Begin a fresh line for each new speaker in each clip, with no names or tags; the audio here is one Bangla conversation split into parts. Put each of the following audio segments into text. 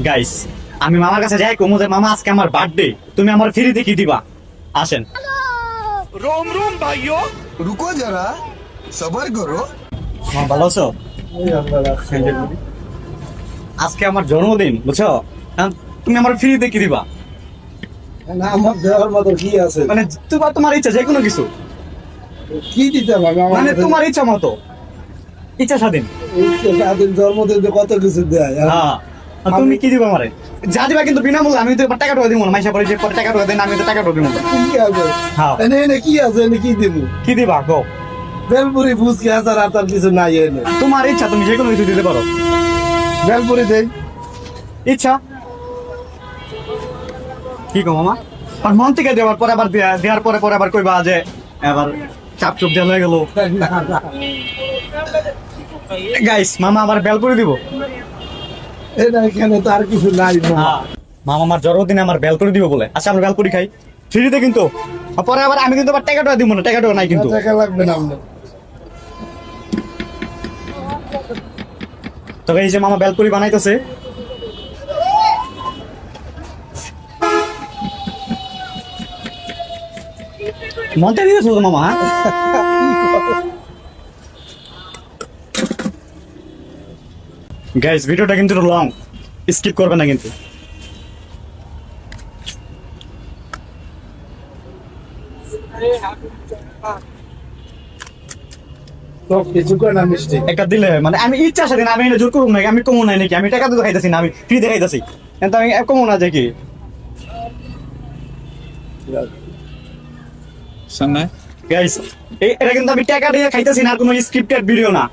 গাইস আমি মামার কাছে যাই কমু যে মামা আজকে আমার বার্থডে, তুমি আমার ফ্রিতে কি দিবা? আসেন।
रोम रोम भाइयों
रुको जरा सबर करो।
মামা ভালো আছো? আজকে আমার জন্মদিন বুঝছো, তুমি আমার ফ্রিতে কি দিবা?
না আমার দেওয়ার মতো কি আছে?
মানে তোমার ইচ্ছা যে কোনো কিছু,
কি দিতে হবে আমার?
মানে তোমার ইচ্ছা মতো, ইচ্ছা স্বাধীন।
স্বাধীন জন্মদিনে কত কিছু দেয়।
হ্যাঁ, আর তুমি কি দিবা আমারে? যা দিবা কিন্তু বিনামূল্যে, আমি তো এবার টাকা টাকা দিব না। মাইসা পরে যে পরে টাকা টাকা দেন, আমি তো টাকা টাকা দিব না।
কি আছে?
হ্যাঁ।
এনে এনে কি আছে? এনে কি দিব?
কি দিবা গো?
বেলপুরি ফুচকি আচার আচার কিছু নাই এনে।
তোমার ইচ্ছা, তুমি যে কোনো কিছু দিতে পারো।
বেলপুরি দেই।
ইচ্ছা কি গো মামা? আর মন থেকে দেওয়ার পরে আবার দেওয়ার পরে পরে আবার কইবা যে এবার চাপ চুপ দেওয়া হয়ে গেল।
না না
গাইস মামা আবার বেলপুরি দিব।
এনে এখানে তো আর কিছু নাই।
মামা আমার জন্মদিনে আমার বেলপুরি দিব বলে। আচ্ছা আমরা বেলপুরি খাই ফ্রিতে, কিন্তু আর পরে আবার আমি কিন্তু আবার টাকা টাকা দিব না, টাকা টাকা নাই কিন্তু।
টাকা লাগবে না আপনার।
তবে এই যে মামা বেলপুরি বানাইতেছে, মনটা দিয়েছো তো মামা। গাইস ভিডিওটা কিন্তু লং, স্কিপ করবে না কিন্তু।
সব কিছু করে না মিষ্টি।
একটা দিলে মানে আমি ইচ্ছা স্বাধীন, আমি এটা জোর করবো নাকি? আমি কমো নাই নাকি? আমি টাকা তো খাইতেছি না, আমি ফ্রি দেখাইতেছি, কিন্তু আমি কমো না যে কি গাইস। এটা কিন্তু আমি টাকা দিয়ে খাইতেছি না, আর কোনো স্ক্রিপ্টেড ভিডিও না।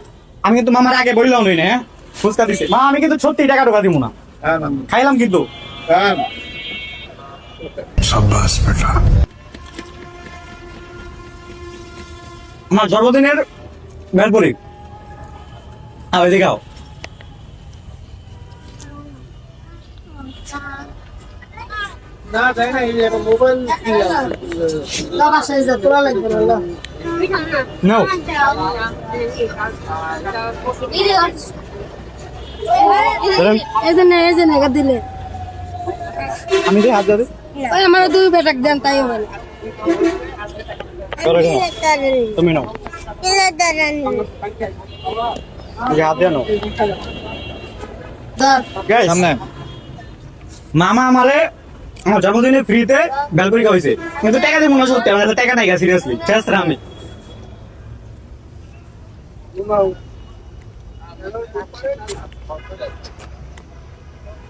আমি কিন্তু মামার আগে বললাম নই না, হ্যাঁ ফুচকা দিছি মা, আমি কিন্তু সত্যি টাকা টাকা দিব না,
হ্যাঁ না
খাইলাম কিন্তু।
হ্যাঁ
शाबाश बेटा।
আমার জন্মদিনের বেলপুরি ওই দেখাও।
না তাই না, এই মোবাইল কি
নাও
দিলে
আমি দিই হাত ধরে
আমার দুই বেটাক দেন তাই হবে
করো নাও, তুমি নাও এই যে হাত দিয়ে নাও। Guys, মামা আমারে আমার জন্মদিনে ফ্রিতে বেলপুরি খাওয়াইছে, কিন্তু টাকা দিব না সত্যি, আমার কাছে টাকা নাই গা, সিরিয়াসলি শেষ আমি।
না